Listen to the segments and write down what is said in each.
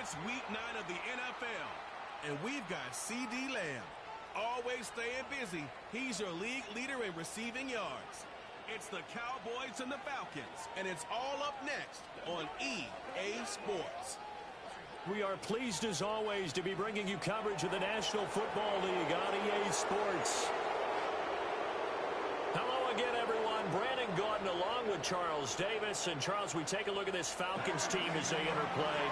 It's week 9 of the NFL, and we've got CeeDee Lamb. Always staying busy, he's your league leader in receiving yards. It's the Cowboys and the Falcons, and it's all up next on EA Sports. We are pleased, as always, to be bringing you coverage of the National Football League on EA Sports. Hello again, everyone. Brandon Gaudin along with Charles Davis. And, Charles, we take a look at this Falcons team as they interplay.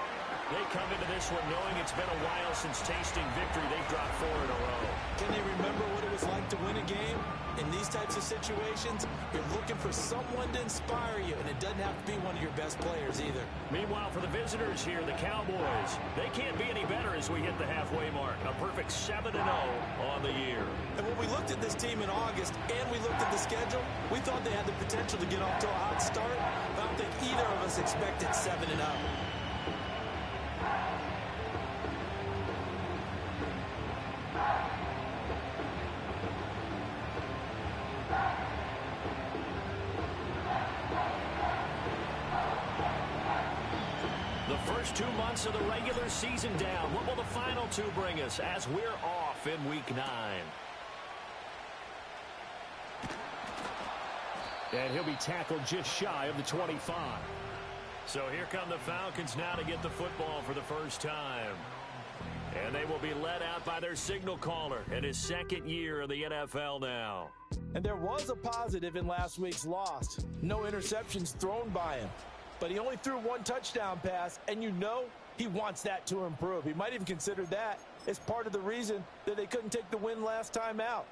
They come into this one knowing it's been a while since tasting victory. They've dropped 4 in a row. Can they remember what it was like to win a game? In these types of situations, you're looking for someone to inspire you, and it doesn't have to be one of your best players either. Meanwhile, for the visitors here, the Cowboys, they can't be any better as we hit the halfway mark. A perfect 7-0 on the year. And when we looked at this team in August and we looked at the schedule, we thought they had the potential to get off to a hot start. I don't think either of us expected 7-0. The first 2 months of the regular season down. What will the final 2 bring us as we're off in week 9? And he'll be tackled just shy of the 25. So here come the Falcons now to get the football for the first time. And they will be led out by their signal caller in his 2nd year in the NFL now. And there was a positive in last week's loss. No interceptions thrown by him. But he only threw 1 touchdown pass, and you know he wants that to improve. He might even consider that as part of the reason that they couldn't take the win last time out.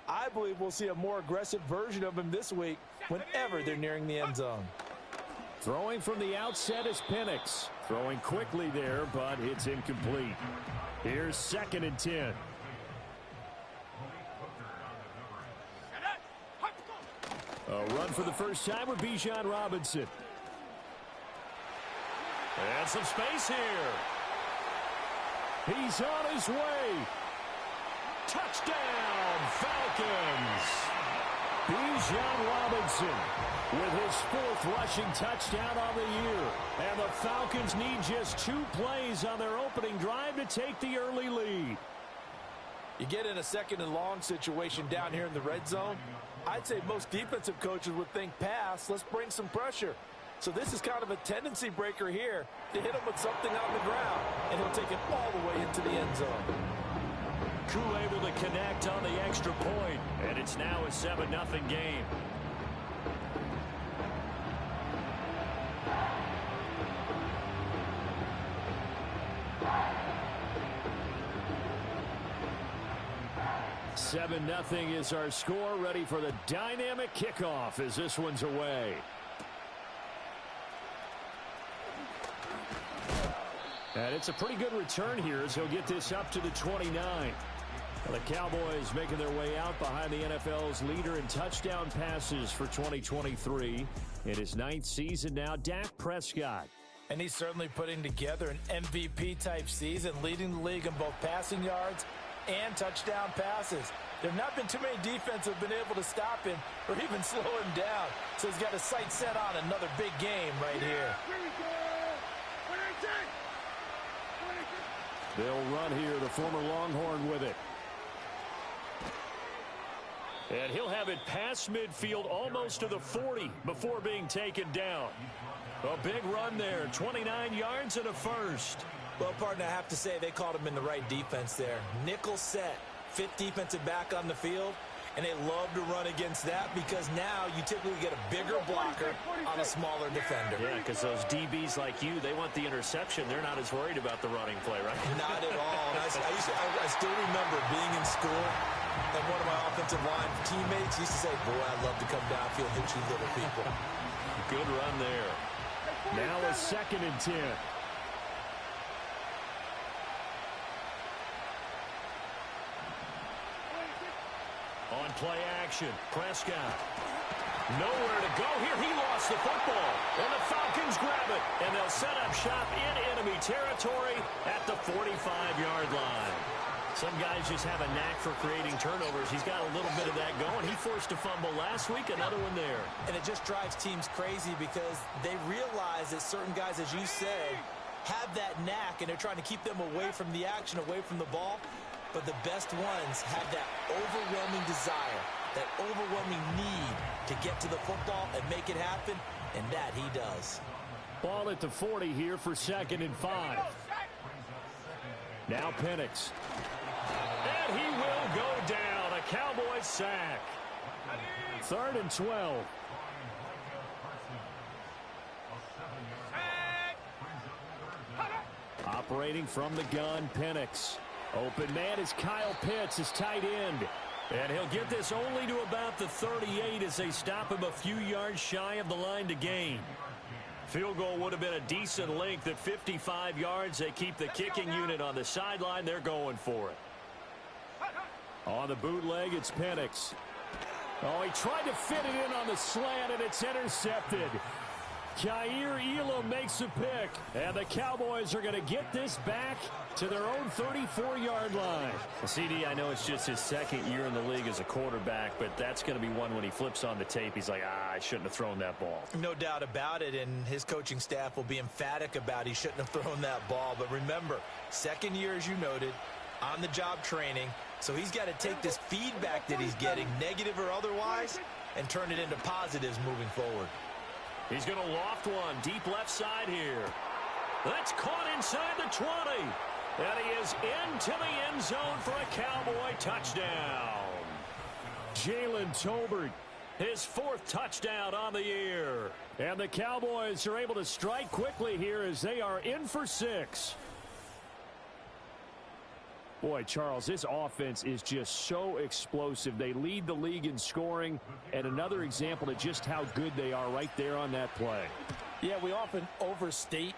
I believe we'll see a more aggressive version of him this week whenever they're nearing the end zone. Throwing from the outset is Penix. Throwing quickly there, but it's incomplete. Here's 2nd and 10. A run for the first time with Bijan Robinson. And some space here. He's on his way. Touchdown, Falcons. Bijan Robinson with his 4th rushing touchdown on the year. And the Falcons need just 2 plays on their opening drive to take the early lead. You get in a 2nd and long situation down here in the red zone, I'd say most defensive coaches would think pass, let's bring some pressure. So this is kind of a tendency breaker here to hit him with something on the ground, and he'll take it all the way into the end zone. Koo able to connect on the extra point, and it's now a 7-0 game. Seven 0 is our score, ready for the dynamic kickoff as this one's away. And it's a pretty good return here as he'll get this up to the 29. The Cowboys making their way out behind the NFL's leader in touchdown passes for 2023. In his 9th season now, Dak Prescott. And he's certainly putting together an MVP-type season, leading the league in both passing yards and touchdown passes. There have not been too many defenses that have been able to stop him or even slow him down. So he's got his sights set on another big game right here. They'll run here, the former Longhorn with it. And he'll have it past midfield almost to the 40 before being taken down. A big run there, 29 yards and a first. Well, partner, I have to say they called him in the right defense there. Nickel set, 5th defensive back on the field, and they love to run against that because now you typically get a bigger blocker on a smaller defender. Yeah, because those DBs like you, they want the interception. They're not as worried about the running play, right? Not at all. And I still remember being in school, and one of my offensive line teammates used to say, boy, I'd love to come downfield and hit you little people. Good run there. Now a 2nd and 10. On play action, Prescott. Nowhere to go here. He lost the football. And the Falcons grab it. And they'll set up shop in enemy territory at the 45-yard line. Some guys just have a knack for creating turnovers. He's got a little bit of that going. He forced a fumble last week, another one there. And it just drives teams crazy because they realize that certain guys, as you said, have that knack, and they're trying to keep them away from the action, away from the ball. But the best ones have that overwhelming desire, that overwhelming need to get to the football and make it happen, and that he does. Ball at the 40 here for 2nd and 5. Now Penix. And he will go down. A Cowboys sack. 3rd and 12. Operating from the gun, Penix. Open man is Kyle Pitts, his tight end. And he'll get this only to about the 38 as they stop him a few yards shy of the line to gain. Field goal would have been a decent length at 55 yards. They keep the kicking unit on the sideline. They're going for it. On the bootleg, it's Penix. Oh, he tried to fit it in on the slant, and it's intercepted. Kaiir Elam makes a pick, and the Cowboys are going to get this back to their own 34-yard line. CD, I know it's just his 2nd year in the league as a quarterback, but that's going to be one when he flips on the tape. He's like, I shouldn't have thrown that ball. No doubt about it, and his coaching staff will be emphatic about he shouldn't have thrown that ball. But remember, 2nd year, as you noted, on-the-job training, so he's got to take this feedback that he's getting, negative or otherwise, and turn it into positives moving forward. He's going to loft one deep left side here. That's caught inside the 20. And he is into the end zone for a Cowboy touchdown. Jalen Tolbert, his 4th touchdown on the year. And the Cowboys are able to strike quickly here as they are in for 6. Boy, Charles, this offense is just so explosive. They lead the league in scoring, and another example of just how good they are right there on that play. Yeah, we often overstate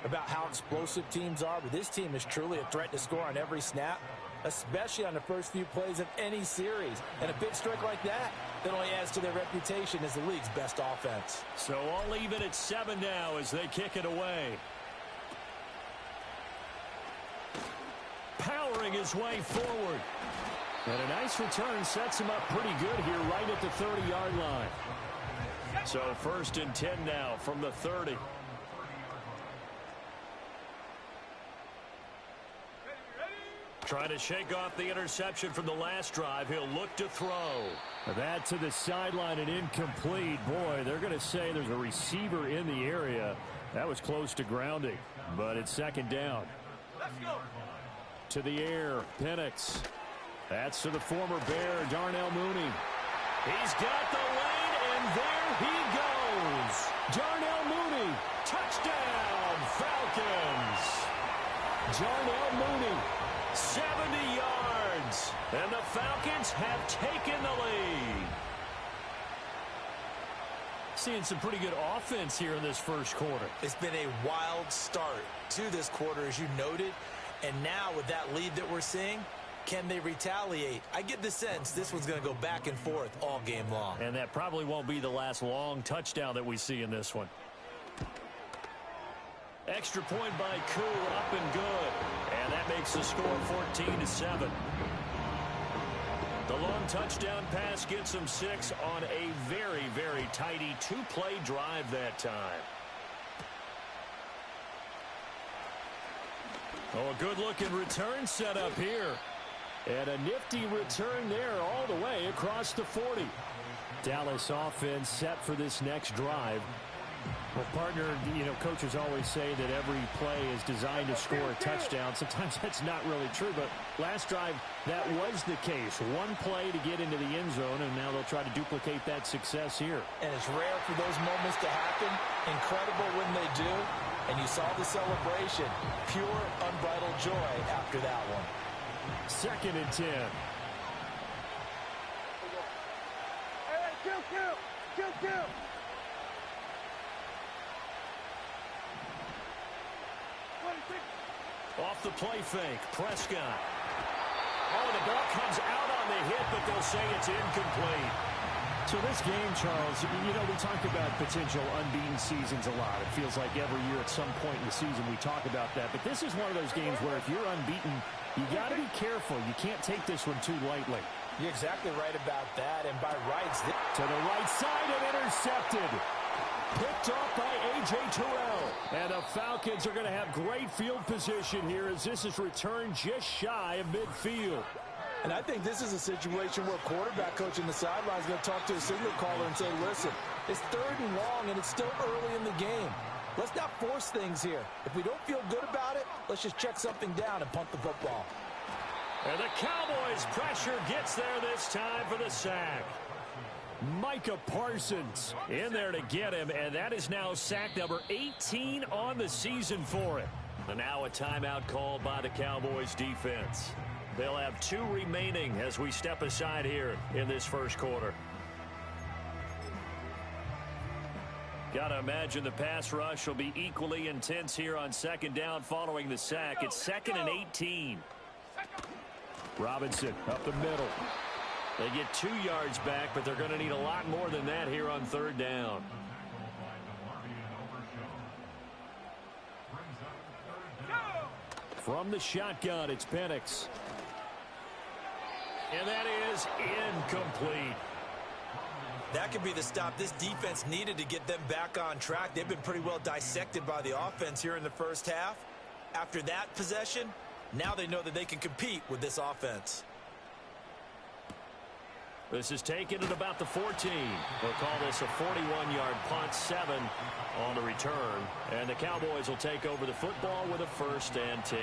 about how explosive teams are, but this team is truly a threat to score on every snap, especially on the first few plays of any series. And a big strike like that only adds to their reputation as the league's best offense. So I'll leave it at 7 now as they kick it away. Powering his way forward. And a nice return sets him up pretty good here right at the 30-yard line. So 1st and 10 now from the 30. Trying to shake off the interception from the last drive. He'll look to throw. That to the sideline and incomplete. Boy, they're going to say there's a receiver in the area. That was close to grounding, but it's 2nd down. Let's go. To the air, Penix. That's to the former Bear, Darnell Mooney. He's got the lane, and there he goes. Darnell Mooney, touchdown, Falcons. Darnell Mooney, 70 yards, and the Falcons have taken the lead. Seeing some pretty good offense here in this first quarter. It's been a wild start to this quarter, as you noted. And now with that lead that we're seeing, can they retaliate? I get the sense this one's going to go back and forth all game long. And that probably won't be the last long touchdown that we see in this one. Extra point by Koo, up and good. And that makes the score 14-7. The long touchdown pass gets them 6 on a very, very tidy 2-play drive that time. Oh, a good-looking return set up here. And a nifty return there all the way across the 40. Dallas offense set for this next drive. Well, partner, coaches always say that every play is designed to score a touchdown. Sometimes that's not really true, but last drive, that was the case. One play to get into the end zone, and now they'll try to duplicate that success here. And it's rare for those moments to happen. Incredible when they do. And you saw the celebration. Pure, unbridled joy after that one. 2nd and 10. Hey, kill. Off the play fake, Prescott. Oh, the ball comes out on the hit, but they'll say it's incomplete. So this game, Charles, we talk about potential unbeaten seasons a lot. It feels like every year at some point in the season we talk about that. But this is one of those games where if you're unbeaten, you got to be careful. You can't take this one too lightly. You're exactly right about that. And by rights, to the right side and intercepted. Picked off by A.J. Terrell. And the Falcons are going to have great field position here as this is returned just shy of midfield. And I think this is a situation where quarterback coach in the sideline is going to talk to a signal caller and say, listen, it's 3rd and long and it's still early in the game. Let's not force things here. If we don't feel good about it, let's just check something down and punt the football. And the Cowboys' pressure gets there this time for the sack. Micah Parsons in there to get him, and that is now sack number 18 on the season for him. And now a timeout called by the Cowboys defense. They'll have 2 remaining as we step aside here in this first quarter. Gotta imagine the pass rush will be equally intense here on 2nd down following the sack. It's 2nd and 18. Robinson up the middle. They get 2 yards back, but they're going to need a lot more than that here on 3rd down. From the shotgun, it's Penix. And that is incomplete. That could be the stop this defense needed to get them back on track. They've been pretty well dissected by the offense here in the first half. After that possession, now they know that they can compete with this offense. This is taken at about the 14. They'll call this a 41-yard punt, 7 on the return. And the Cowboys will take over the football with a 1st and 10.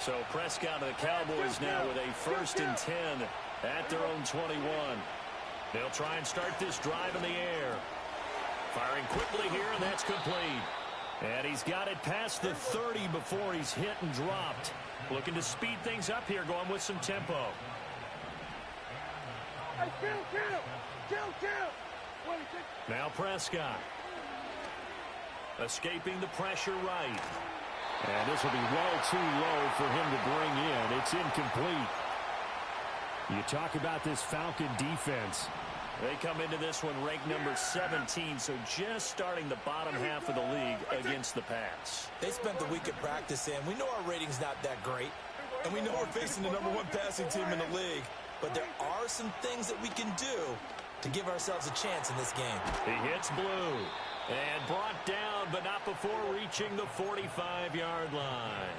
So Prescott and the Cowboys now with a 1st and 10 at their own 21. They'll try and start this drive in the air. Firing quickly here, and that's complete. And he's got it past the 30 before he's hit and dropped. Looking to speed things up here, going with some tempo. Now Prescott. Escaping the pressure right. And this will be well too low for him to bring in. It's incomplete. You talk about this Falcon defense. They come into this one ranked number 17, so just starting the bottom half of the league against the pass. They spent the week at practice, and we know our rating's not that great. And we know we're facing the number 1 passing team in the league. But there are some things that we can do to give ourselves a chance in this game. He hits blue and brought down, but not before reaching the 45-yard line.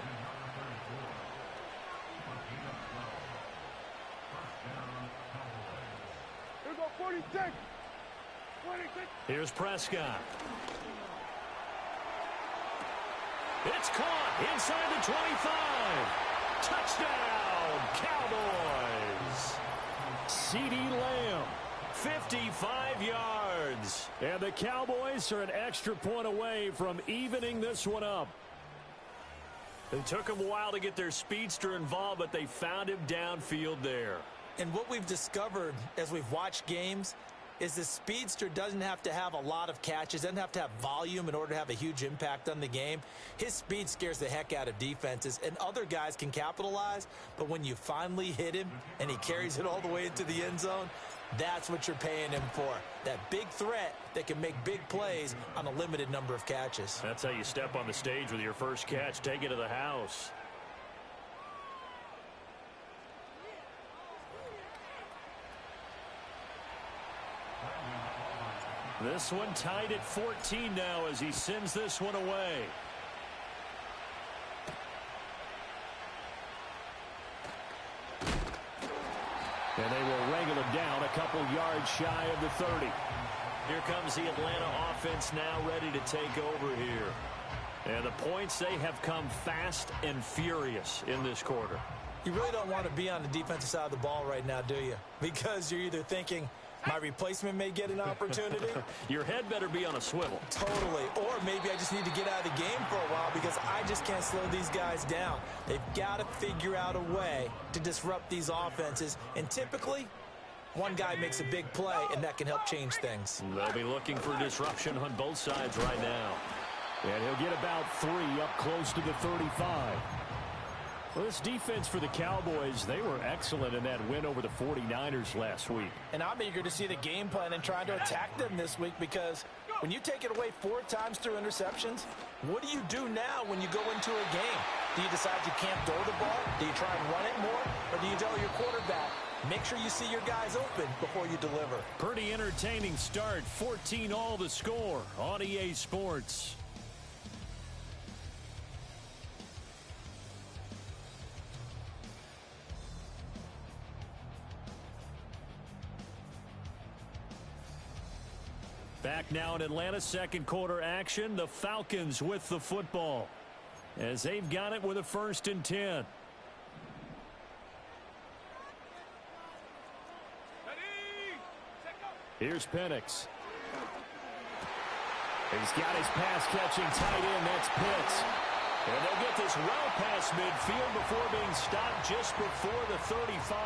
Here we go, 46. Here's Prescott. It's caught inside the 25. Touchdown, Cowboys. CeeDee Lamb, 55 yards. And the Cowboys are an extra point away from evening this one up. It took them a while to get their speedster involved, but they found him downfield there. And what we've discovered as we've watched games is the speedster doesn't have to have a lot of catches, doesn't have to have volume in order to have a huge impact on the game. His speed scares the heck out of defenses, and other guys can capitalize, but when you finally hit him and he carries it all the way into the end zone, that's what you're paying him for. That big threat that can make big plays on a limited number of catches. That's how you step on the stage with your first catch. Take it to the house. This one tied at 14 now as he sends this one away. And they will wrangle him down a couple yards shy of the 30. Here comes the Atlanta offense now ready to take over here. And the points, they have come fast and furious in this quarter. You really don't want to be on the defensive side of the ball right now, do you? Because you're either thinking, my replacement may get an opportunity. Your head better be on a swivel. Totally. Or maybe I just need to get out of the game for a while because I just can't slow these guys down. They've got to figure out a way to disrupt these offenses. And typically, one guy makes a big play, and that can help change things. They'll be looking for disruption on both sides right now. And he'll get about 3 up close to the 35. Well, this defense for the Cowboys, they were excellent in that win over the 49ers last week. And I'm eager to see the game plan and trying to attack them this week because when you take it away 4 times through interceptions, what do you do now when you go into a game? Do you decide you can't throw the ball? Do you try and run it more? Or do you tell your quarterback, Make sure you see your guys open before you deliver. Pretty entertaining start. 14 all the score on EA Sports. Back now in Atlanta, second quarter action. The Falcons with the football as they've got it with a 1st and 10. Here's Penix. He's got his pass-catching tight end. That's Pitts. And they'll get this well past midfield before being stopped just before the 35.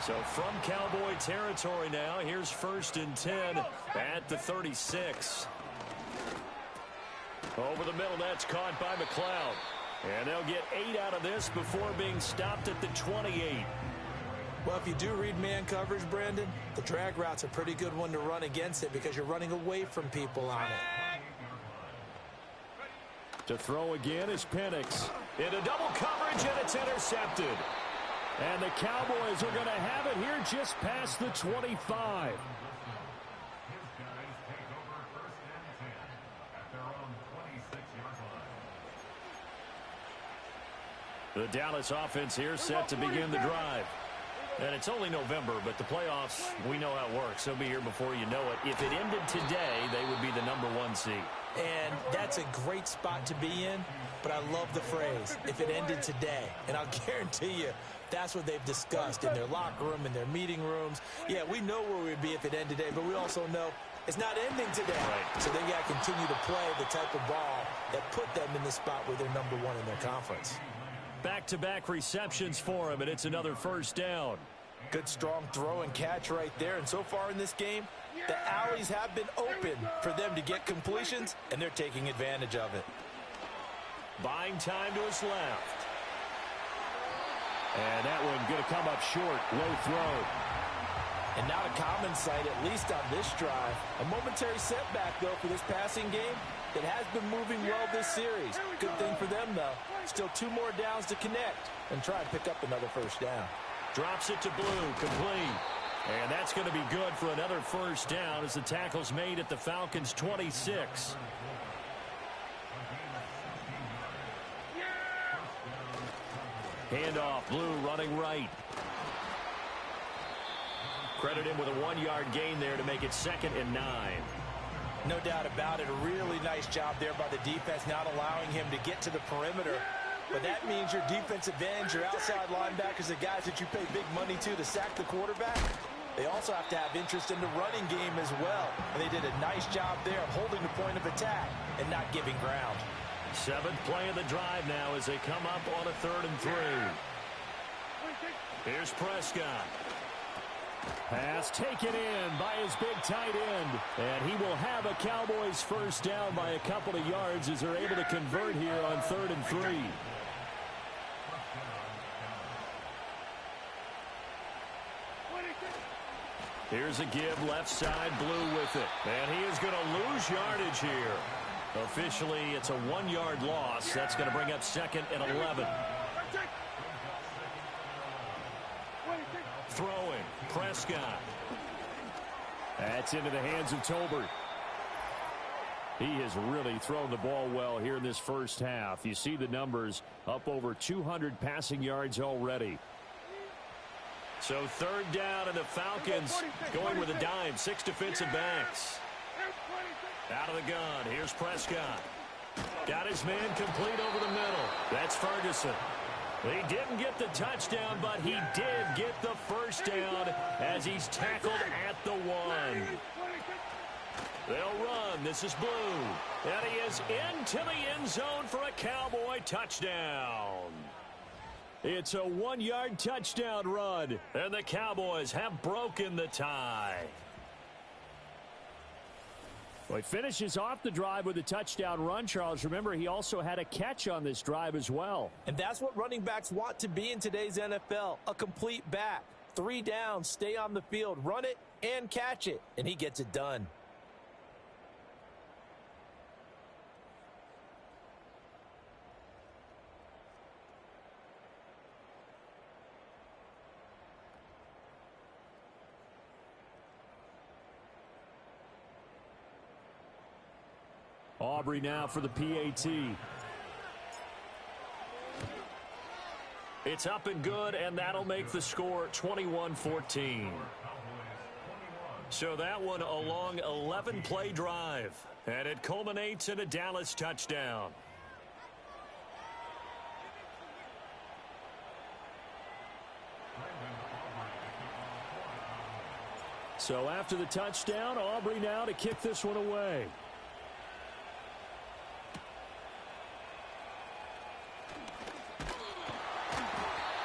So from Cowboy territory now, here's 1st and 10 at the 36. Over the middle, that's caught by McLeod. And they'll get 8 out of this before being stopped at the 28. Well, if you do read man coverage, Brandon, the drag route's a pretty good one to run against it because you're running away from people on it. To throw again is Penix. Into double coverage, and it's intercepted. And the Cowboys are going to have it here just past the 25. The Dallas offense here set to begin the drive. And it's only November, but the playoffs, we know how it works. They'll be here before you know it. If it ended today, they would be the #1 seed. And that's a great spot to be in, but I love the phrase, if it ended today. And I'll guarantee you, that's what they've discussed in their locker room, in their meeting rooms. Yeah, we know where we'd be if it ended today, but we also know it's not ending today. Right. So they got to continue to play the type of ball that put them in the spot where they're #1 in their conference. Back-to-back receptions for him, and it's another 1st down. Good, strong throw and catch right there. And so far in this game, the alleys have been open for them to get completions, and they're taking advantage of it. Buying time to his left. And that one going to come up short. Low throw. And not a common sight, at least on this drive. A momentary setback, though, for this passing game that has been moving well this series. Good thing for them, though. Still 2 more downs to connect and try and pick up another 1st down. Drops it to Blue, complete. And that's going to be good for another 1st down as the tackle's made at the Falcons' 26. Handoff, Blue running right. Credit him with a 1-yard gain there to make it 2nd and 9. No doubt about it. A really nice job there by the defense, not allowing him to get to the perimeter. But that means your defensive ends, your outside linebackers, the guys that you pay big money to sack the quarterback, they also have to have interest in the running game as well. And they did a nice job there of holding the point of attack and not giving ground. 7th play of the drive now as they come up on a 3rd and 3. Here's Prescott. Pass taken in by his big tight end. And he will have a Cowboys 1st down by a couple of yards as they're able to convert here on 3rd and 3. Here's a give left side, Blue with it. And he is going to lose yardage here. Officially, it's a 1-yard loss. That's going to bring up 2nd and 11. Throwing, Prescott. That's into the hands of Tolbert. He has really thrown the ball well here in this 1st half. You see the numbers, up over 200 passing yards already. So 3rd down, and the Falcons going with a dime. 6 defensive backs. Out of the gun, here's Prescott. Got his man complete over the middle. That's Ferguson. He didn't get the touchdown, but he did get the 1st down as he's tackled at the 1. They'll run. This is Blue. And he is into the end zone for a Cowboy touchdown. It's a 1-yard touchdown run, and the Cowboys have broken the tie. Well, he finishes off the drive with a touchdown run, Charles. Remember, he also had a catch on this drive as well. And that's what running backs want to be in today's NFL, a complete back. 3 downs, stay on the field, run it, and catch it. And he gets it done. Aubrey now for the PAT. It's up and good, and that'll make the score 21-14. So that one a long 11-play drive, and it culminates in a Dallas touchdown. So after the touchdown, Aubrey now to kick this one away.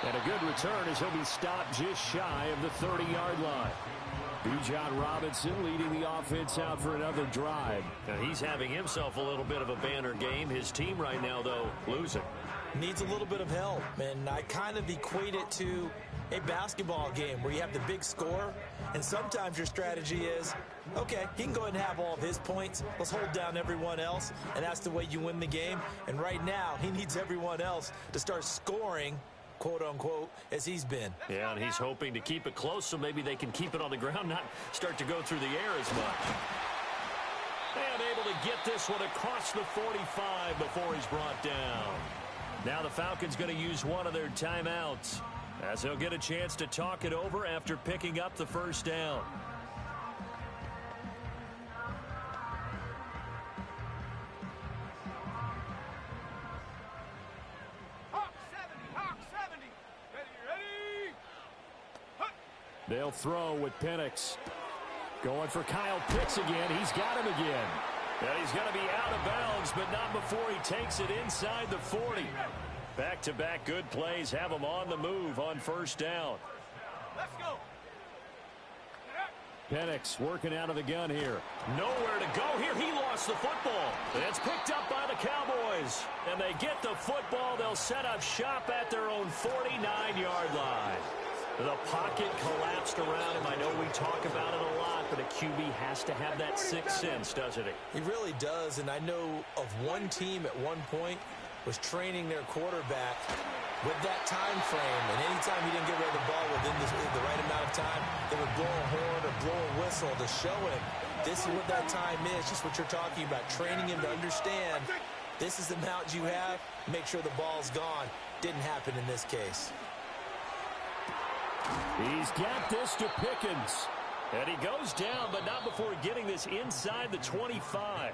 And a good return as he'll be stopped just shy of the 30-yard line. Bijan Robinson leading the offense out for another drive. Now he's having himself a little bit of a banner game. His team right now, though, losing. Needs a little bit of help, and I kind of equate it to a basketball game where you have the big score, and sometimes your strategy is, okay, he can go ahead and have all of his points. Let's hold down everyone else, and that's the way you win the game. And right now, he needs everyone else to start scoring, quote-unquote, as he's been. Yeah, and he's hoping to keep it close so maybe they can keep it on the ground, not start to go through the air as much. And able to get this one across the 45 before he's brought down. Now the Falcons going to use one of their timeouts as they'll get a chance to talk it over after picking up the first down. They'll throw with Penix. Going for Kyle Pitts again. He's got him again. And he's going to be out of bounds, but not before he takes it inside the 40. Back-to-back good plays have him on the move on first down. Let's go. Penix working out of the gun here. Nowhere to go here. He lost the football. It's picked up by the Cowboys. And they get the football. They'll set up shop at their own 49-yard line. The pocket collapsed around him. I know we talk about it a lot, but a QB has to have that sixth sense, doesn't he? He really does, and I know of one team at one point was training their quarterback with that time frame, and anytime he didn't get rid of the ball within the right amount of time, they would blow a horn or blow a whistle to show him this is what that time is, just what you're talking about, training him to understand this is the amount you have, make sure the ball's gone. Didn't happen in this case. He's got this to Pickens. And he goes down, but not before getting this inside the 25.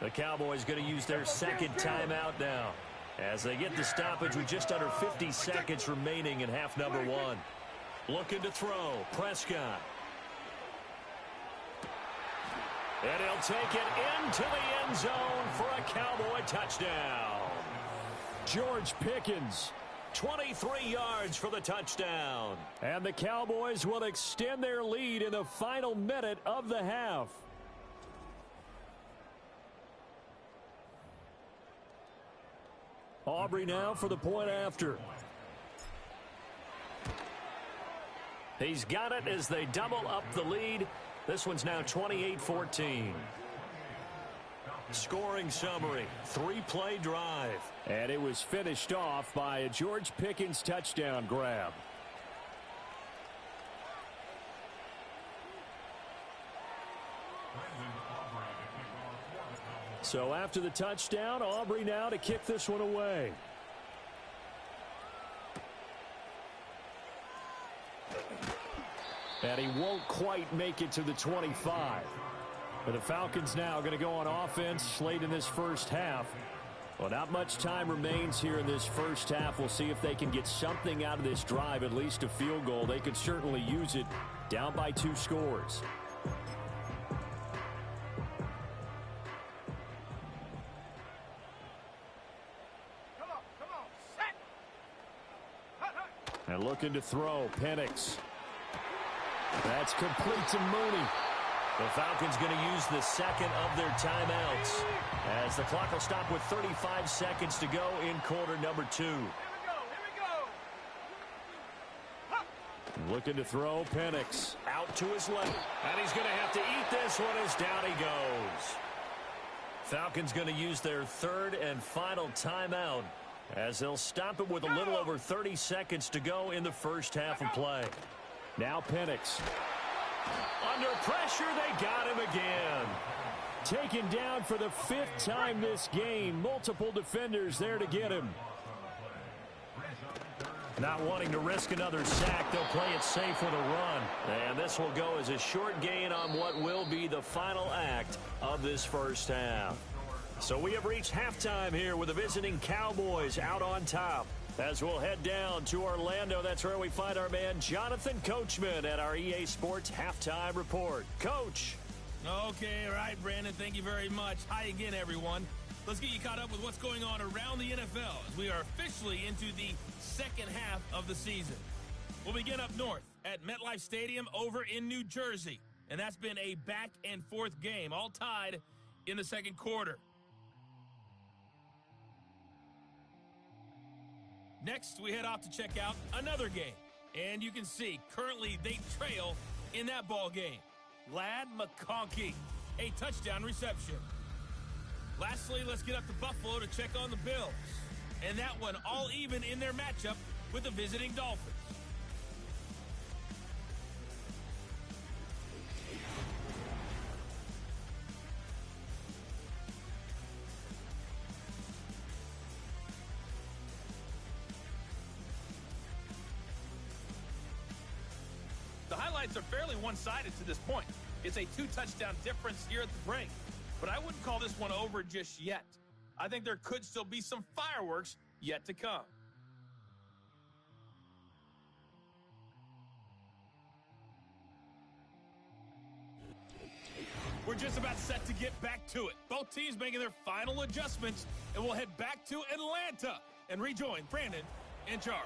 The Cowboys going to use their second timeout now as they get the stoppage with just under 50 seconds remaining in half number one. Looking to throw. Prescott. And he'll take it into the end zone for a Cowboy touchdown. George Pickens. 23 yards for the touchdown. And the Cowboys will extend their lead in the final minute of the half. Aubrey now for the point after. He's got it as they double up the lead. This one's now 28-14. Scoring summary, 3-play drive. And it was finished off by a George Pickens touchdown grab. So after the touchdown, Aubrey now to kick this one away. And he won't quite make it to the 25. But the Falcons now going to go on offense late in this first half. Well, not much time remains here in this first half. We'll see if they can get something out of this drive, at least a field goal. They could certainly use it, down by 2 scores. And looking to throw, Penix. That's complete to Mooney. The Falcons going to use the second of their timeouts as the clock will stop with 35 seconds to go in quarter number 2. Looking to throw, Penix. Out to his left. And he's going to have to eat this one as down he goes. Falcons going to use their third and final timeout as they'll stop it with a little over 30 seconds to go in the first half of play. Now Penix. Under pressure, they got him again. taken down for the 5th time this game. Multiple defenders there to get him. Not wanting to risk another sack, they'll play it safe with a run. And this will go as a short gain on what will be the final act of this first half. So we have reached halftime here with the visiting Cowboys out on top. As we'll head down to Orlando, that's where we find our man Jonathan Coachman at our EA Sports Halftime Report. Coach. Okay, all right, Brandon, thank you very much. Hi again, everyone. Let's get you caught up with what's going on around the NFL as we are officially into the second half of the season. We'll begin up north at MetLife Stadium over in New Jersey. And that's been a back-and-forth game, all tied in the second quarter. Next, we head off to check out another game. And you can see, currently they trail in that ball game. Ladd McConkey, a touchdown reception. Lastly, let's get up to Buffalo to check on the Bills. And that one all even in their matchup with the visiting Dolphins. The highlights are fairly one-sided to this point. It's a 2-touchdown difference here at the break. But I wouldn't call this one over just yet. I think there could still be some fireworks yet to come. We're just about set to get back to it. Both teams making their final adjustments, and we'll head back to Atlanta and rejoin Brandon and Charles.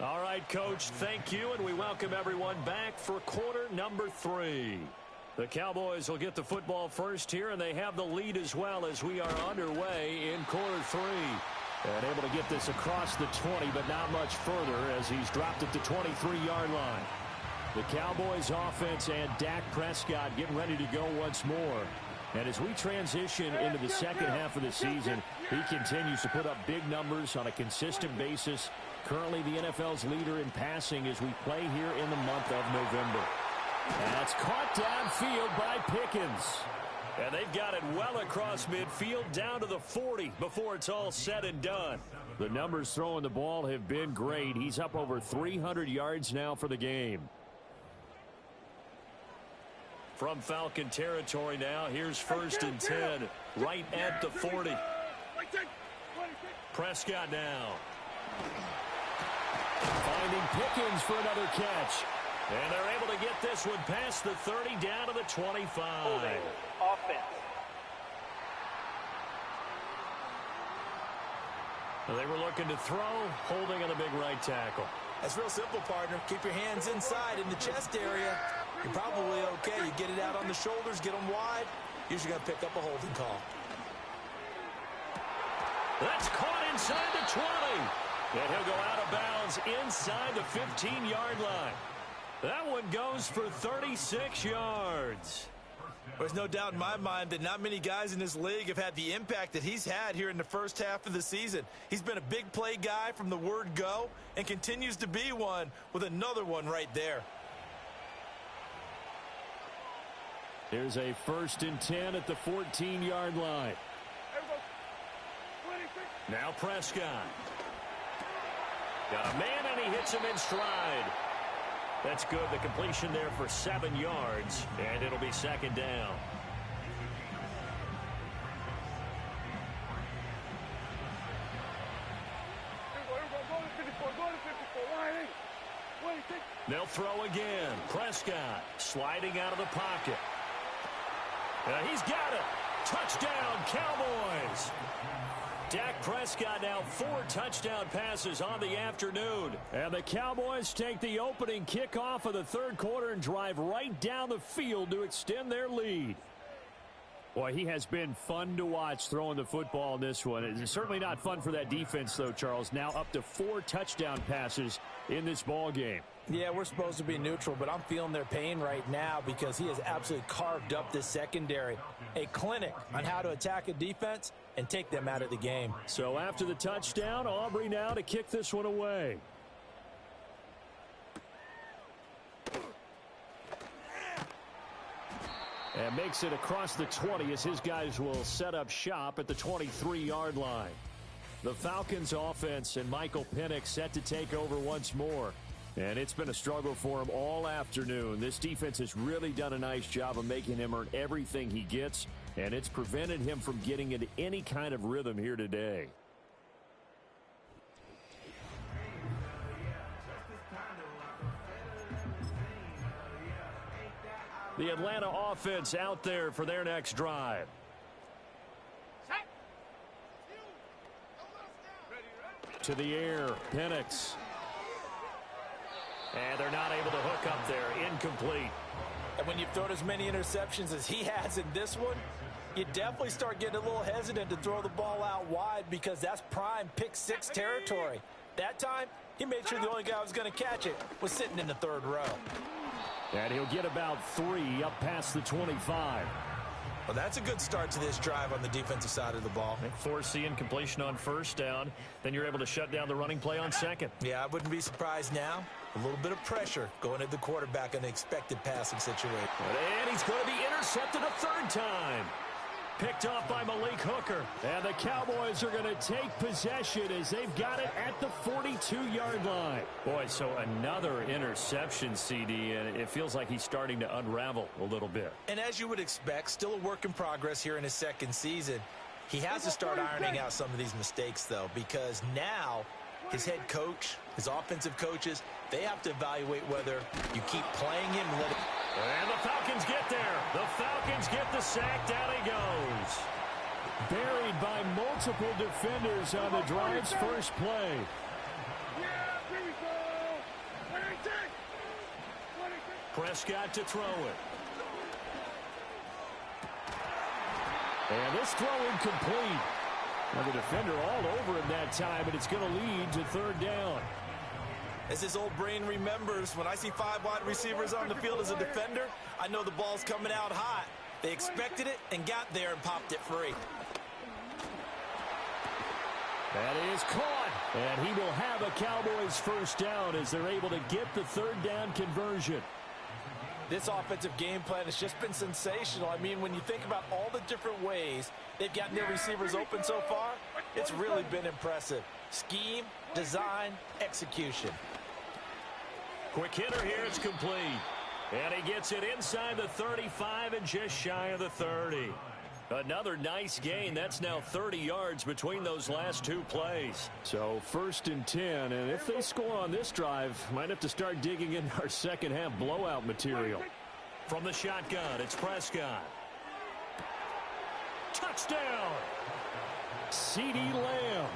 All right, Coach, thank you, and we welcome everyone back for quarter number 3. The Cowboys will get the football first here, and they have the lead as well as we are underway in quarter 3. And able to get this across the 20, but not much further as he's dropped at the 23-yard line. The Cowboys offense and Dak Prescott getting ready to go once more. And as we transition into the second half of the season, he continues to put up big numbers on a consistent basis. Currently the NFL's leader in passing as we play here in the month of November. That's caught downfield by Pickens. And they've got it well across midfield down to the 40 before it's all said and done. The numbers throwing the ball have been great. He's up over 300 yards now for the game. From Falcon territory now, here's 1st and 10, right at the 40. Prescott now. Finding Pickens for another catch. And they're able to get this one past the 30 down to the 25. Offense. They were looking to throw, holding on the big right tackle. That's real simple, partner. Keep your hands inside in the chest area. You're probably okay. You get it out on the shoulders, get them wide. Usually going to pick up a holding call. That's caught inside the 20. And he'll go out of bounds inside the 15-yard line. That one goes for 36 yards. There's no doubt in my mind that not many guys in this league have had the impact that he's had here in the first half of the season. He's been a big play guy from the word go and continues to be one with another one right there. There's a 1st and 10 at the 14-yard line. Now Prescott. Got a man, and he hits him in stride. That's good. The completion there for 7 yards, and it'll be 2nd down. They'll throw again. Prescott sliding out of the pocket. He's got it. Touchdown, Cowboys. Dak Prescott now 4 touchdown passes on the afternoon. And the Cowboys take the opening kickoff of the third quarter and drive right down the field to extend their lead. Boy, he has been fun to watch throwing the football in this one. It's certainly not fun for that defense, though, Charles. Now up to 4 touchdown passes in this ball game. Yeah, we're supposed to be neutral, but I'm feeling their pain right now because he has absolutely carved up this secondary. A clinic on how to attack a defense and take them out of the game. So after the touchdown, Aubrey now to kick this one away. And makes it across the 20 as his guys will set up shop at the 23-yard line. The Falcons offense and Michael Penix set to take over once more. And it's been a struggle for him all afternoon. This defense has really done a nice job of making him earn everything he gets, and it's prevented him from getting into any kind of rhythm here today. The Atlanta offense out there for their next drive. To the air, Penix. And they're not able to hook up there. Incomplete. And when you've thrown as many interceptions as he has in this one, you definitely start getting a little hesitant to throw the ball out wide because that's prime pick six territory. That time, he made sure the only guy who was going to catch it was sitting in the third row. And he'll get about 3 up past the 25. Well, that's a good start to this drive on the defensive side of the ball. Force the incompletion on first down. Then you're able to shut down the running play on second. Yeah, I wouldn't be surprised now. A little bit of pressure going at the quarterback in the expected passing situation. And he's going to be intercepted a third time. Picked off by Malik Hooker. And the Cowboys are going to take possession as they've got it at the 42-yard line. Boy, so another interception, CD, and it feels like he's starting to unravel a little bit. And as you would expect, still a work in progress here in his second season. He has to start ironing out some of these mistakes, though, because now his head coach, his offensive coaches, they have to evaluate whether you keep playing him and let it. And the Falcons get there. The Falcons get the sack. Down he goes. Buried by multiple defenders on the drive's first play. Prescott to throw it. And this throw incomplete. Now the defender all over him that time, and it's going to lead to third down. As his old brain remembers, when I see 5 wide receivers on the field as a defender, I know the ball's coming out hot. They expected it and got there and popped it free. That is caught. And he will have a Cowboys first down as they're able to get the third down conversion. This offensive game plan has just been sensational. I mean, when you think about all the different ways they've gotten their receivers open so far, it's really been impressive. Scheme, design, execution. Quick hitter here, it's complete. And he gets it inside the 35 and just shy of the 30. Another nice gain. That's now 30 yards between those last 2 plays. So 1st and 10, and if they score on this drive, might have to start digging in our second half blowout material. From the shotgun, it's Prescott. Touchdown! CeeDee Lamb.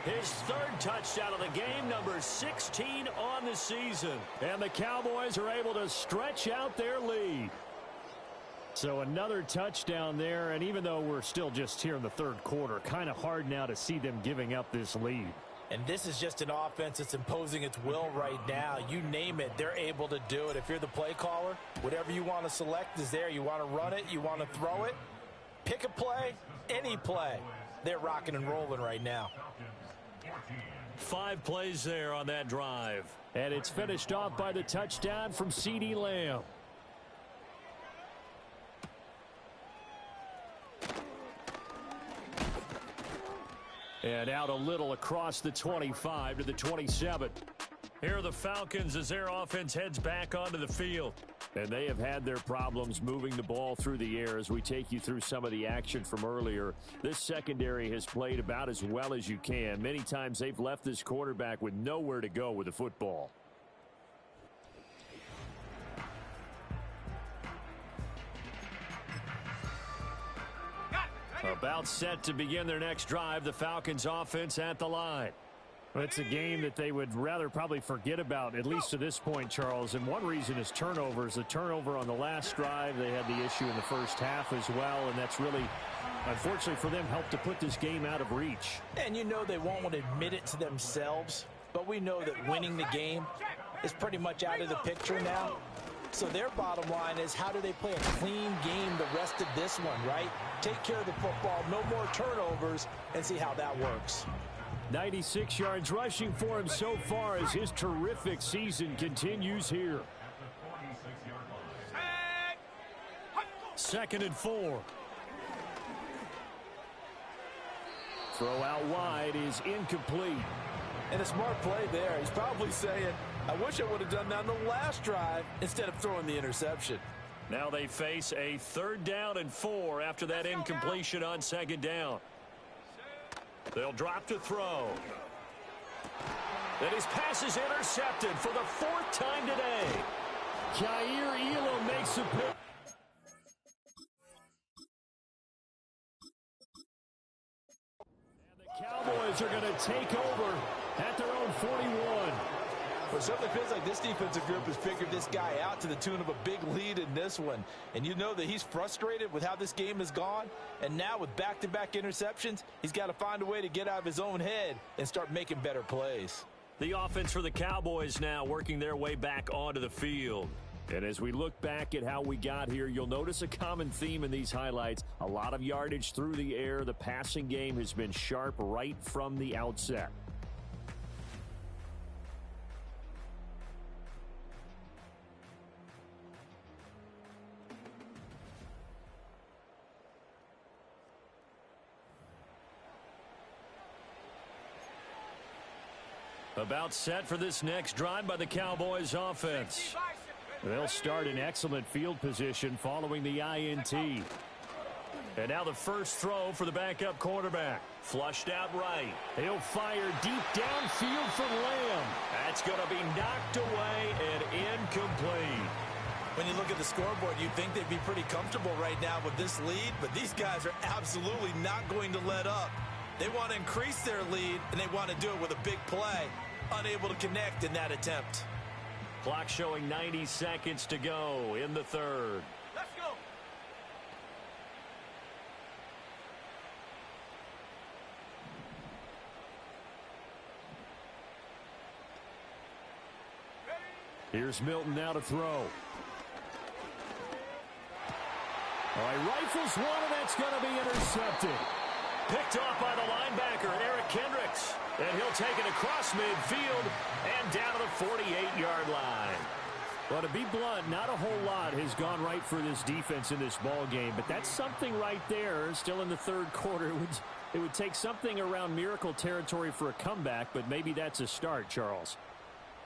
His 3rd touchdown of the game, number 16 on the season. And the Cowboys are able to stretch out their lead. So another touchdown there, and even though we're still just here in the 3rd quarter, kind of hard now to see them giving up this lead. And this is just an offense that's imposing its will right now. You name it, they're able to do it. If you're the play caller, whatever you want to select is there. You want to run it, you want to throw it, pick a play, any play. They're rocking and rolling right now. 5 plays there on that drive. And it's finished off by the touchdown from CeeDee Lamb. And out a little across the 25 to the 27. Here are the Falcons as their offense heads back onto the field. And they have had their problems moving the ball through the air as we take you through some of the action from earlier. This secondary has played about as well as you can. Many times they've left this quarterback with nowhere to go with the football. About set to begin their next drive, the Falcons offense at the line. It's a game that they would rather probably forget about, at least to this point, Charles. And one reason is turnovers. The turnover on the last drive, they had the issue in the first half as well, and that's really, unfortunately for them, helped to put this game out of reach. And you know they won't admit it to themselves, but we know that winning the game is pretty much out of the picture now. So their bottom line is, how do they play a clean game the rest of this one, right? Take care of the football, no more turnovers, and see how that works. 96 yards rushing for him so far as his terrific season continues here. 2nd and 4. Throw out wide is incomplete. And a smart play there. He's probably saying, I wish I would have done that on the last drive instead of throwing the interception. Now they face a 3rd down and 4 after that incompletion on 2nd down. They'll drop to throw. Then his pass is intercepted for the 4th time today. Jair Elam makes a pick. And the Cowboys are going to take over at their own 41. Well, it certainly feels like this defensive group has figured this guy out to the tune of a big lead in this one. And you know that he's frustrated with how this game has gone. And now with back-to-back interceptions, he's got to find a way to get out of his own head and start making better plays. The offense for the Cowboys now working their way back onto the field. And as we look back at how we got here, you'll notice a common theme in these highlights. A lot of yardage through the air. The passing game has been sharp right from the outset. About set for this next drive by the Cowboys offense. They'll start in excellent field position following the INT. And now the first throw for the backup quarterback. Flushed out right. He'll fire deep downfield for Lamb. That's going to be knocked away and incomplete. When you look at the scoreboard, you'd think they'd be pretty comfortable right now with this lead, but these guys are absolutely not going to let up. They want to increase their lead, and they want to do it with a big play. Unable to connect in that attempt. Clock showing 90 seconds to go in the 3rd. Let's go. Here's Milton now to throw. All right, rifles one, and that's going to be intercepted. Picked off by the linebacker, Eric Kendricks. And he'll take it across midfield and down to the 48-yard line. Well, to be blunt, not a whole lot has gone right for this defense in this ball game, but that's something right there. Still in the 3rd quarter. It would take something around miracle territory for a comeback, but maybe that's a start, Charles.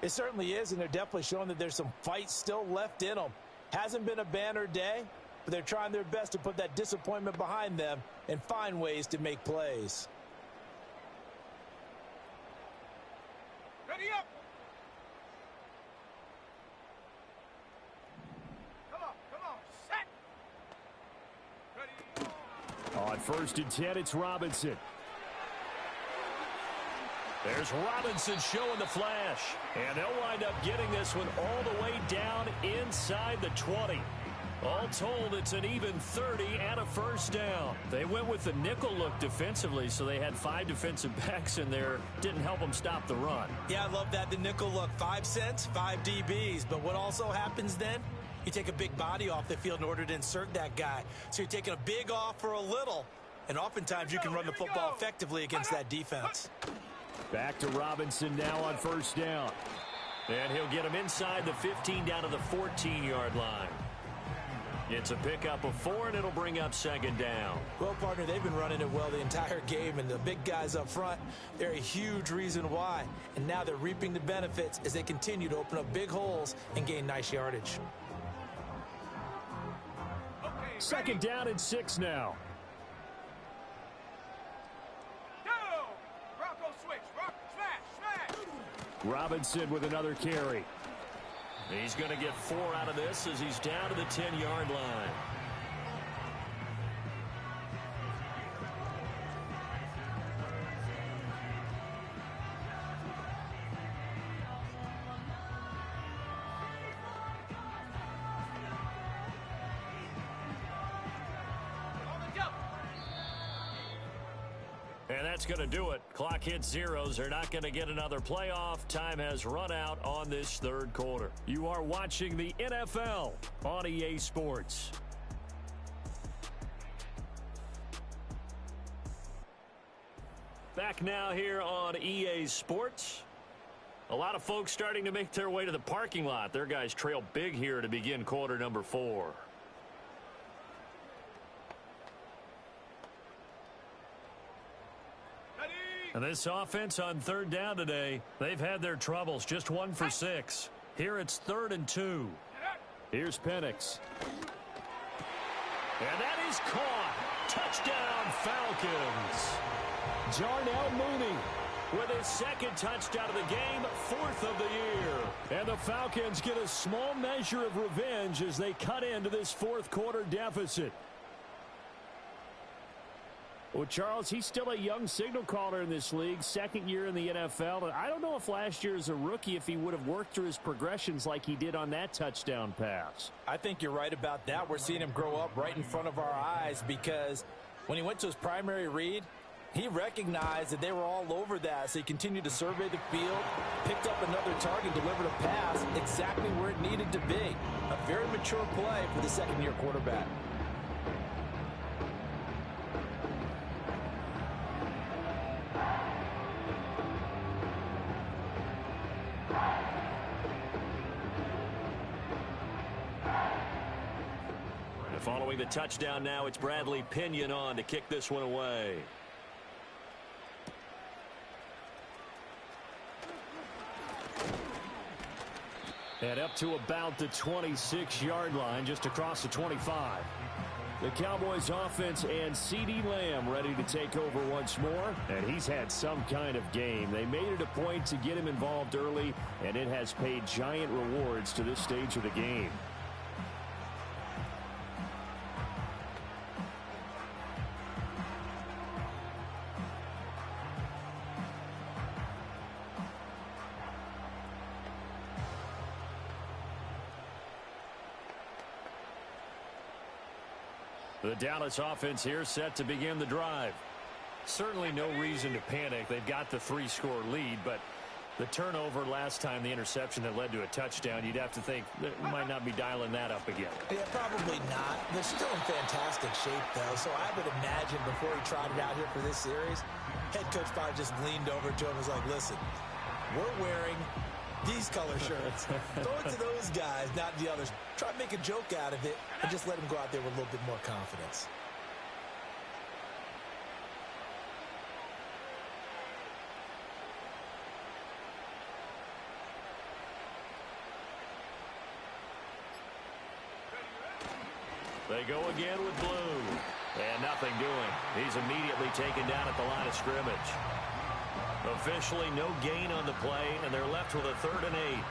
It certainly is, and they're definitely showing that there's some fight still left in them. Hasn't been a banner day, but they're trying their best to put that disappointment behind them and find ways to make plays. Ready up. Come on, set. Ready. On 1st and 10, it's Robinson. There's Robinson showing the flash. And they'll wind up getting this one all the way down inside the 20. All told, it's an even 30 and a first down. They went with the nickel look defensively, so they had 5 defensive backs in there. Didn't help them stop the run. Yeah, I love that, the nickel look. 5 cents, 5 DBs. But what also happens then? You take a big body off the field in order to insert that guy. So you're taking a big off for a little. And oftentimes you can run the football effectively against that defense. Back to Robinson now on 1st down. And he'll get him inside the 15 down to the 14-yard line. It's a pickup of 4, and it'll bring up 2nd down. Well, partner, they've been running it well the entire game, and the big guys up front, they're a huge reason why. And now they're reaping the benefits as they continue to open up big holes and gain nice yardage. 2nd down and 6 now. Go! Bronco switch. Smash. Robinson with another carry. He's going to get 4 out of this as he's down to the 10-yard line. And that's going to do it. Clock hits zeros. They're not going to get another playoff. Time has run out on this 3rd quarter. You are watching the NFL on EA Sports. Back now here on EA Sports. A lot of folks starting to make their way to the parking lot. Their guys trail big here to begin quarter number 4. And this offense on third down today, they've had their troubles. Just 1 for 6. Here it's 3rd and 2. Here's Penix. And that is caught. Touchdown, Falcons. Darnell Mooney with his 2nd touchdown of the game, 4th of the year. And the Falcons get a small measure of revenge as they cut into this 4th quarter deficit. Well, Charles, he's still a young signal caller in this league, 2nd year in the NFL. And I don't know if last year as a rookie, if he would have worked through his progressions like he did on that touchdown pass. I think you're right about that. We're seeing him grow up right in front of our eyes because when he went to his primary read, he recognized that they were all over that, so he continued to survey the field, picked up another target, delivered a pass exactly where it needed to be. A very mature play for the 2nd-year quarterback. Following the touchdown now, it's Bradley Pinion on to kick this one away. And up to about the 26-yard line, just across the 25. The Cowboys offense and CeeDee Lamb ready to take over once more. And he's had some kind of game. They made it a point to get him involved early, and it has paid giant rewards to this stage of the game. The Dallas offense here set to begin the drive. Certainly no reason to panic. They've got the 3-score lead, but the turnover last time, the interception that led to a touchdown, you'd have to think they might not be dialing that up again. Yeah, probably not. They're still in fantastic shape, though, so I would imagine before he trotted out here for this series, head coach probably just leaned over to him and was like, listen, we're wearing these color shirts. Throw it to those guys, not the others. Try to make a joke out of it and just let them go out there with a little bit more confidence. They go again with Blue. And nothing doing. He's immediately taken down at the line of scrimmage. Officially no gain on the play, and they're left with a 3rd and 8.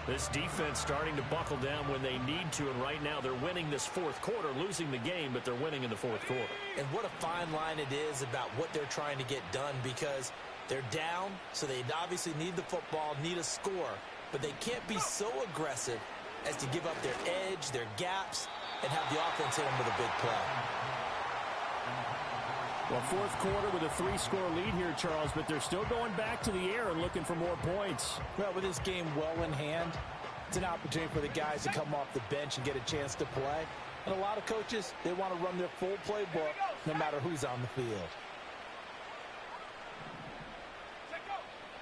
This defense starting to buckle down when they need to, and right now they're winning this 4th quarter, losing the game, but they're winning in the 4th quarter. And what a fine line it is about what they're trying to get done, because they're down, so they obviously need the football, need a score, but they can't be so aggressive as to give up their edge, their gaps, and have the offense hit them with a big play. Well, 4th quarter with a 3-score lead here, Charles, but they're still going back to the air and looking for more points. Well, with this game well in hand, it's an opportunity for the guys to come off the bench and get a chance to play. And a lot of coaches, they want to run their full playbook no matter who's on the field.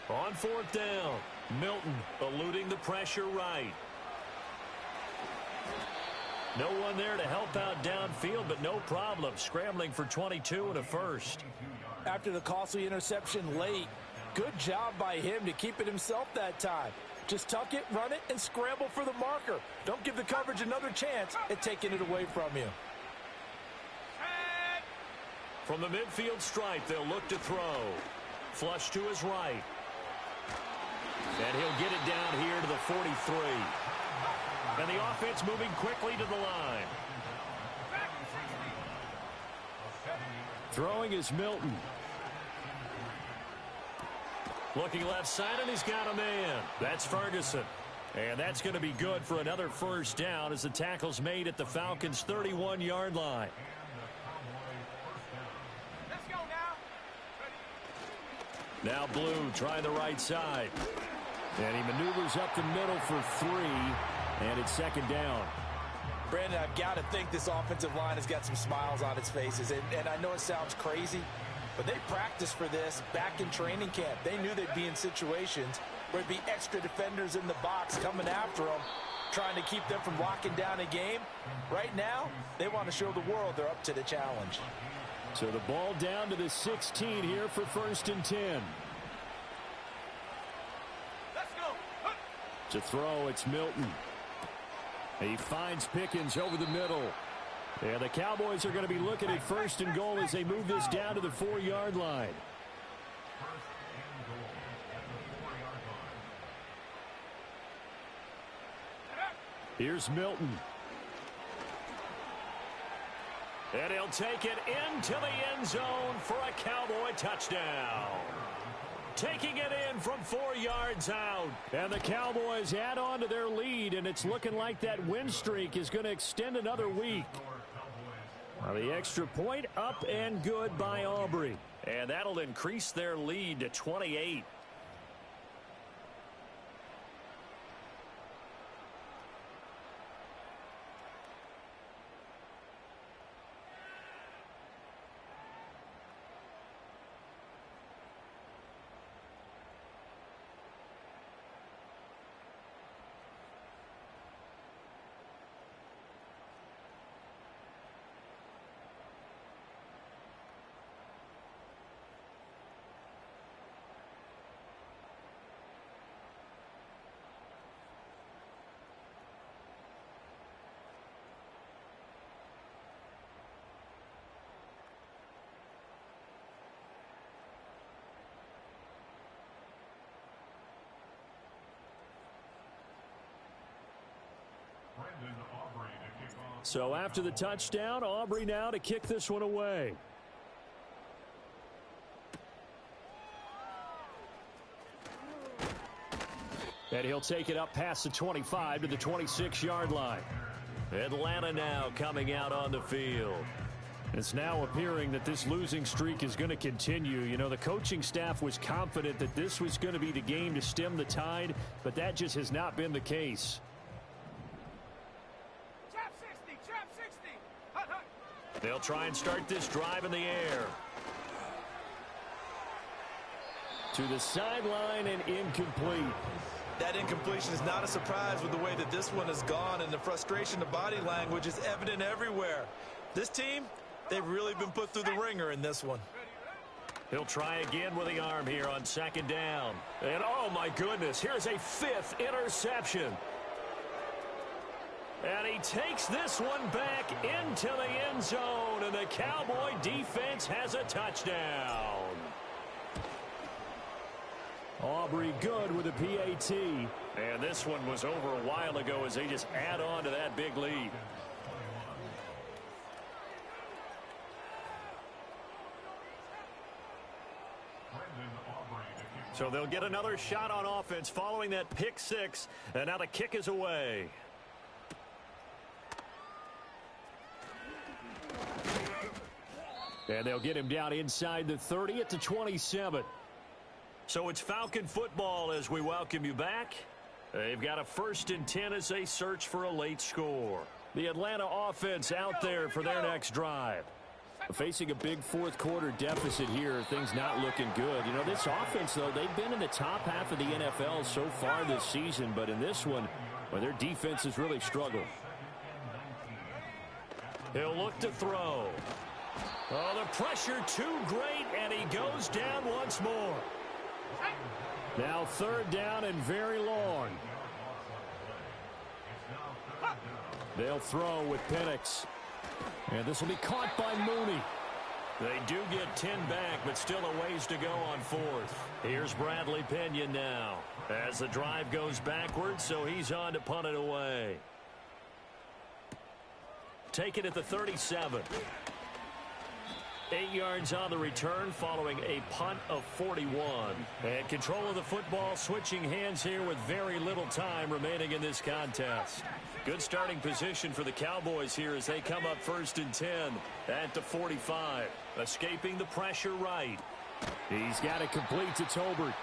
On 4th down, Milton eluding the pressure right. No one there to help out downfield, but no problem. Scrambling for 22 and a first. After the costly interception late, good job by him to keep it himself that time. Just tuck it, run it, and scramble for the marker. Don't give the coverage another chance at taking it away from you. From the midfield stripe, they'll look to throw. Flush to his right. And he'll get it down here to the 43. And the offense moving quickly to the line. Throwing is Milton. Looking left side, and he's got a man. That's Ferguson. And that's going to be good for another first down as the tackle's made at the Falcons' 31-yard line. Let's go now. Now Blue trying the right side. And he maneuvers up the middle for 3. And it's 2nd down. Brandon, I've got to think this offensive line has got some smiles on its faces. And I know it sounds crazy, but they practiced for this back in training camp. They knew they'd be in situations where there'd be extra defenders in the box coming after them, trying to keep them from locking down a game. Right now, they want to show the world they're up to the challenge. So the ball down to the 16 here for 1st and 10. Let's go. To throw, it's Milton. He finds Pickens over the middle. And the Cowboys are going to be looking at 1st and goal as they move this down to the 4-yard line. Here's Milton. And he'll take it into the end zone for a Cowboy touchdown. Taking it in from 4 yards out. And the Cowboys add on to their lead, and it's looking like that win streak is going to extend another week. Now the extra point up and good by Aubrey. And that'll increase their lead to 28. So after the touchdown, Aubrey now to kick this one away. And he'll take it up past the 25 to the 26-yard line. Atlanta now coming out on the field. It's now appearing that this losing streak is going to continue. You know, the coaching staff was confident that this was going to be the game to stem the tide, but that just has not been the case. They'll try and start this drive in the air. To the sideline and incomplete. That incompletion is not a surprise with the way that this one has gone, and the frustration, the body language is evident everywhere. This team, they've really been put through the ringer in this one. He'll try again with the arm here on 2nd down. And oh my goodness, here's a 5th interception. And he takes this one back into the end zone, and the Cowboy defense has a touchdown. Aubrey good with a PAT. And this one was over a while ago as they just add on to that big lead. So they'll get another shot on offense following that pick 6, and now the kick is away. And they'll get him down inside the 30 at the 27. So it's Falcon football as we welcome you back. They've got a 1st and 10 as they search for a late score. The Atlanta offense out there for their next drive. Facing a big 4th quarter deficit here, things not looking good. You know, this offense, though, they've been in the top half of the NFL so far this season, but in this one, well, their defense has really struggled. He'll look to throw. Oh, the pressure too great, and he goes down once more. Now 3rd down and very long. They'll throw with Penix. And this will be caught by Mooney. They do get 10 back, but still a ways to go on 4th. Here's Bradley Pinion now as the drive goes backwards, so he's on to punt it away. Take it at the 37. 8 yards on the return following a punt of 41. And control of the football switching hands here with very little time remaining in this contest. Good starting position for the Cowboys here as they come up 1st and 10 at the 45. Escaping the pressure right. He's got it complete to Tolbert.